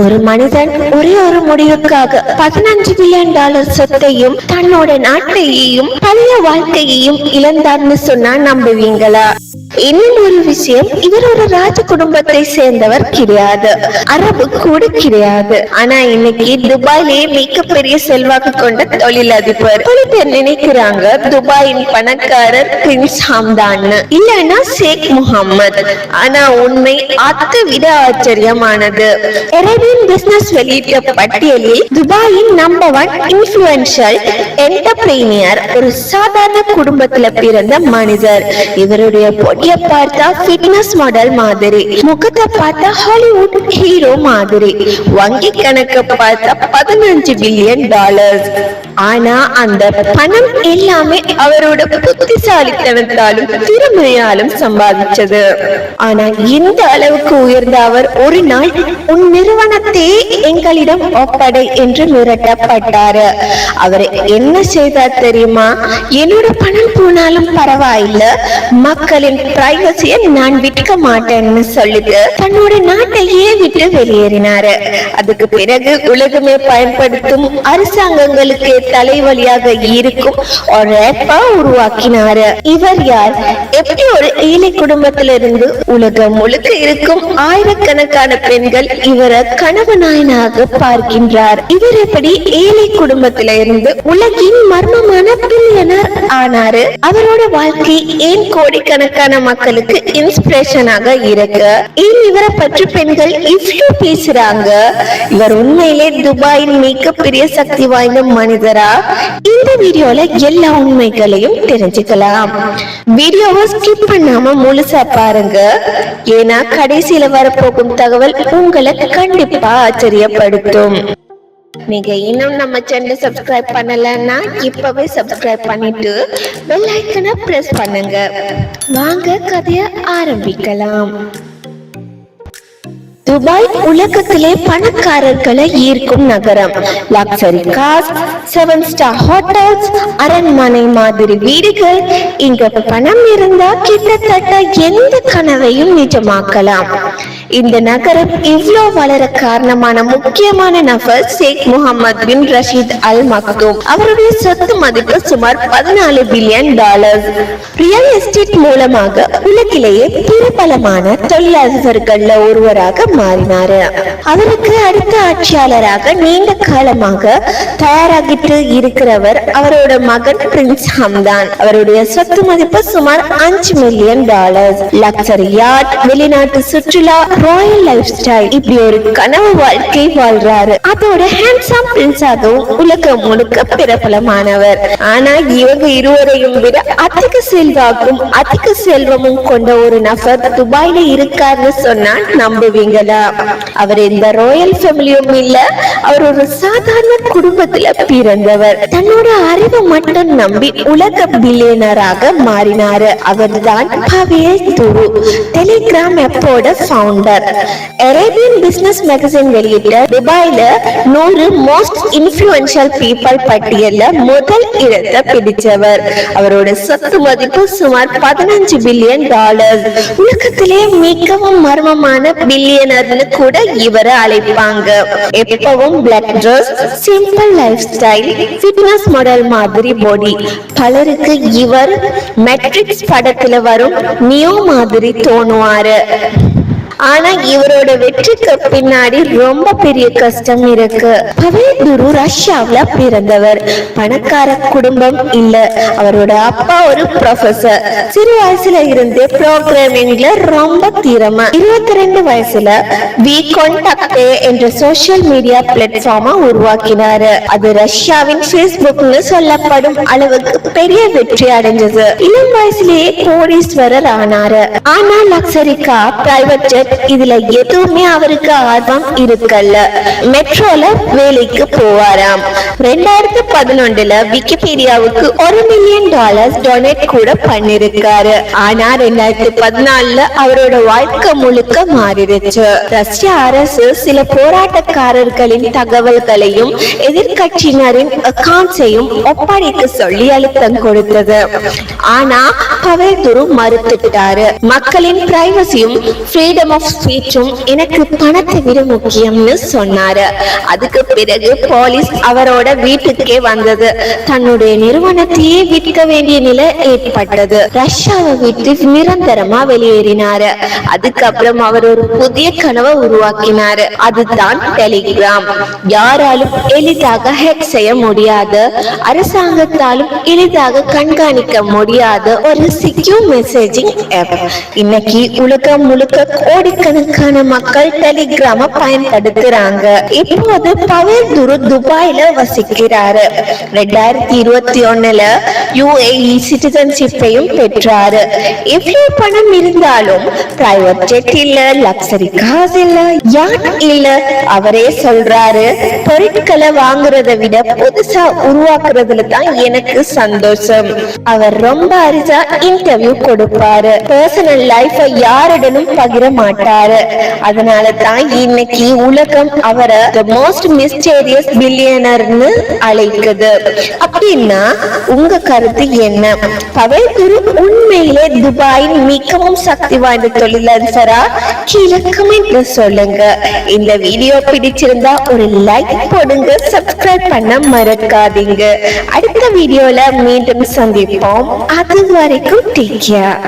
ஒரு மனிதன் ஒரே ஒரு முடிவுக்காக $15 பில்லியன் சொத்தையும் தன்னோட நாட்டையையும் பழைய வாழ்க்கையையும் இழந்தார்னு சொன்னா நம்புவீங்களா? இன்னும் ஒரு விஷயம், இவர் ஒரு ராஜ குடும்பத்தை சேர்ந்தவர் கிடையாது, அரபு கூட கிடையாது. ஆனா இன்னைக்கு துபாயிலேயே மிகப்பெரிய செல்வாக்கு கொண்ட தொழிலதிபர். பல பேர் நினைக்கிறாங்க துபாயின் பணக்காரர் பிரின்ஸ் ஹம்தான் இல்லைன்னா ஷேக் முகமது. ஆனா உண்மை அதை விட ஆச்சரியமானது. அரேபியன் பிசினஸ் வெளியிட்ட பட்டியலில் துபாயின் நம்பர் 1 இன்ஃபுளுன்ஷியல் என்டர்பிரினியர் ஒரு சாதாரண குடும்பத்துல பிறந்த மனிதர். இவருடைய பார்த்தா ஃபிட்னஸ் மாடல் மாதிரி, முகத்தை பார்த்தா ஹாலிவுட் ஹீரோ மாதிரி, வங்கி கணக்கு பார்த்தா $15 பில்லியன். ஆனா அந்த பணம் எல்லாமே அவரோட புத்திசாலித்தனத்தாலும் திறமையாலும் சம்பாதிச்சது. ஆனா இந்த அளவுக்கு உயர்ந்த அவர் ஒரு நாள் உன் நிறுவனத்தை எங்களிடம் ஒப்படை என்று மிரட்டப்பட்டாரு. அவர் என்ன செய்தார் தெரியுமா? என்னோட பணம் போனாலும் பரவாயில்ல, மக்களின் பிரைவசியை நான் விற்க மாட்டேன்னு சொல்லிட்டு தன்னோட நாட்டையே விட்டு வெளியேறினாரு. அதுக்கு பிறகு உலகமே பயன்படுத்தும் அரசாங்கங்களுக்கு தலைவலியாக இருக்கும் ஒரு ஆப்பை உருவாக்கினாரு. இவர் யார்? எப்படி ஒரு ஏழை குடும்பத்திலிருந்து உலகம் முழுக்க இருக்கும் ஆயிரக்கணக்கான பெண்கள் இவரை கனவு நாயனாக பார்க்கின்றார். இவர் எப்படி ஏழை குடும்பத்திலிருந்து உலகின் மர்மமான பில்லியனர் ஆனாரு? அவரோட வாழ்க்கை ஏன் கோடிக்கணக்கான மக்களுக்கு இன்ஸ்பிரேஷனாக இருக்கு? இவரை பற்றி பெண்கள் இவ்வளவு பேசுறாங்க. இவர் உண்மையிலே துபாயின் மிகப்பெரிய சக்தி வாய்ந்த மனிதரா? இந்த வீடியோல எல்லா உண்மைகளையும் தெரிஞ்சுக்கலாம். வீடியோவை ஸ்கிப் பண்ணாம முழுசா பாருங்க. ஏன்னா கடைசியில வரப்போகும் தகவல் உங்களை கண்டிப்பா ஆச்சரியப்படுத்தும். நீங்க இன்னும் நம்ம சேனலை சப்ஸ்கிரைப் பண்ணலன்னா இப்பவே சப்ஸ்கிரைப் பண்ணிட்டு பெல் ஐக்கனை பிரஸ் பண்ணுங்க. வாங்க கதைய ஆரம்பிக்கலாம். துபாய் உலகத்திலே பணக்காரர்களை ஈர்க்கும் நகரம். லக்ஸரி கார்ஸ், 7 ஸ்டார் ஹோட்டல்ஸ், அரண்மனை மாதிரி வீடுகள். இங்க பணம் இருந்தா கிட்டத்தட்ட எந்த கனவையும் நிஜமாக்கலாம். இந்த நகரம் இவ்வளோ வளர காரணமான முக்கியமான நபர் ஷேக் முகமது பின் ரஷீத் அல் மக்தூம். அவருடைய சொத்து மதிப்பு சுமார் $14 பில்லியன். ரியல் எஸ்டேட் மூலமாக உலகிலேயே பிரபலமான தொழிலதிபர்கள்ல ஒருவராக மாறினாரு. அவருக்கு அடுத்த ஆட்சியாளராக நீண்ட காலமாக தயாராகிட்டு இருக்கிறவர் அவரோட மகன் பிரின்ஸ் ஹம்தான். அவருடைய சொத்து மதிப்பு சுமார் $5 மில்லியன். லக்ஸரி யாட், வெளிநாட்டு சுற்றுலா, ராயல் லைஃப் ஸ்டைல், இப்படி ஒரு கனவு வாழ்க்கை வாழ்றாரு. அதோட ஹேண்ட்ஸம் பிரின்ஸாகவும் உலகம் முழுக்க பிரபலமானவர். ஆனா இவங்க இருவரையும் விட அதிக செல்வாக்கும் அதிக செல்வமும் கொண்ட ஒரு நபர் துபாயில இருக்காருன்னு சொன்னா நம்புவீங்களா? அவர் இந்த ராயல் ஃபேமிலியும் இல்ல, அவர் ஒரு சாதாரண குடும்பத்துல பிறந்தவர். தன்னோட அறிவை மட்டும் நம்பி உலக பில்லியனராக மாறினாரு. அவர்தான் பவேல் துரு, டெலிகிராம் ஆப்போட ஃபவுண்டர். அரேபியன் பிசினஸ் மேகசின் வெளியிட்ட துபாயில 100 மோஸ்ட் இன்ஃப்ளூயன்ஷியல் பீப்பிள் பட்டியல்ல முதல் இடத்தை பிடிச்சவர். அவரோட சொத்து மதிப்பு சுமார் $15 பில்லியன். உலகத்திலே மிகவும் மர்மமான பில்லியனர்னு கூட இவரை அழைப்பாங்க. எப்பவும் black dress, simple life style, fitness model மாதிரி பாடி. பலருக்கு இவர் மேட்ரிக்ஸ் படத்துல வரும் நியோ மாதிரி தோணுவாரு. ஆனா இவரோட வெற்றிக்கு பின்னாடி ரொம்ப பெரிய கஷ்டம் இருக்கு. பவேல் துரு ரஷ்யாவில பிறந்தவர். பணக்கார குடும்பம் இல்ல. அவரோட அப்பா ஒரு ப்ரொஃபசர். சிறு வயசுல இருந்து ப்ரோக்ராமிங்ல ரொம்ப திறமை. 22 வயசுல வி கான்டாக்டே என்ற சோசியல் மீடியா பிளாட்ஃபார்மை உருவாக்கினாரு. அது ரஷ்யாவின் ஃபேஸ்புக்னு சொல்லப்படும் அளவுக்கு பெரிய வெற்றி அடைஞ்சது. இளம் வயசுலேயே கோடீஸ்வரர் ஆனாரு. ஆனா லக்ஸரி கார், பிரைவேட் ஜெட், இதுல எதுவுமே அவருக்கு ஆர்வம் இருக்கல. மெட்ரோல வேலைக்கு போவாராம். 2011 விக்கிபீடியாவுக்கு $1 மில்லியன் டொனேட் கூட பண்ணிருக்காரு. ஆனா 2014 அவரோட வாழ்க்கை முழுக்க மாறிடுச்சு. ரஷ்ய அரசு சில போராட்டக்காரர்களின் தகவல்களையும் எதிர்கட்சியினரின் அக்கவுண்ட்ஸையும் ஒப்படைக்க சொல்லி அழுத்தம் கொடுத்தது. ஆனா பவேல் துரு மறுத்துட்டாரு. மக்களின் பிரைவசியும் ஃப்ரீடம் ஆஃப் ஸ்பீச்சும் எனக்கு பணத்தை விட முக்கியம்னு சொன்னாரு. அதுக்கு பிறகு போலீஸ் அவரோட வீட்டுக்கே வந்தது. தன்னுடைய நிறுவனத்தையே விற்க வேண்டிய நிலை ஏற்பட்டது. ரஷ்யாவை விட்டு நிரந்தரமா வெளியேறினாரு. அதுக்கப்புறம் அவர் ஒரு புதிய கனவை உருவாக்கினாரு. அதுதான் டெலிகிராம். யாராலும் எளிதாக ஹேக் செய்ய முடியாது, அரசாங்கத்தாலும் எளிதாக கண்காணிக்க முடியாத ஒரு செக்யூர் மெசேஜிங் ஆப். இன்னைக்கு உலகம் முழுக்க கோடிக்கணக்கான மக்கள் டெலிகிராம பயன்படுத்துறாங்க. இப்போது பவேல் துரு துபாயில வசிக்கிறாரு. 2021 UAE சிட்டிசன்ஷிப்பையும் பெற்றாரு. எவ்வளவு பணம் இருந்தாலும் பிரைவேட் ஜெட் இல்ல, லக்ஸரி கார் இல்ல, யாட் இல்ல. அவரே சொல்றாரு, பொருட்களை வாங்குறதை விட புதுசா உருவாக்குறதுல தான் எனக்கு சந்தோஷம். அவர் ரொம்ப அரிசா இன்டர்வியூ கொடுப்பாரு. பர்சனல் லைஃப யாரிடனும் பகிர மாட்டாரு. அதனால தான் இன்னைக்கு உலகம் அவரை the most mysterious billionaire-னு அழைக்குது. அப்படின்னா உங்க கருத்து என்ன? பவேல் துரு உண்மையிலே துபாயின் மிகவும் சக்தி வாய்ந்த தொழிலதிபரா? கீழே கமெண்ட்ல சொல்லுங்க. இந்த வீடியோ பிடிச்சிருந்தா ஒரு லைக் போடுங்க, சப்ஸ்கிரைப் பண்ண மறக்காதீங்க. அடுத்த வீடியோல மீண்டும் சந்திப்போம். அது வரைக்கும் டேக் கேர்.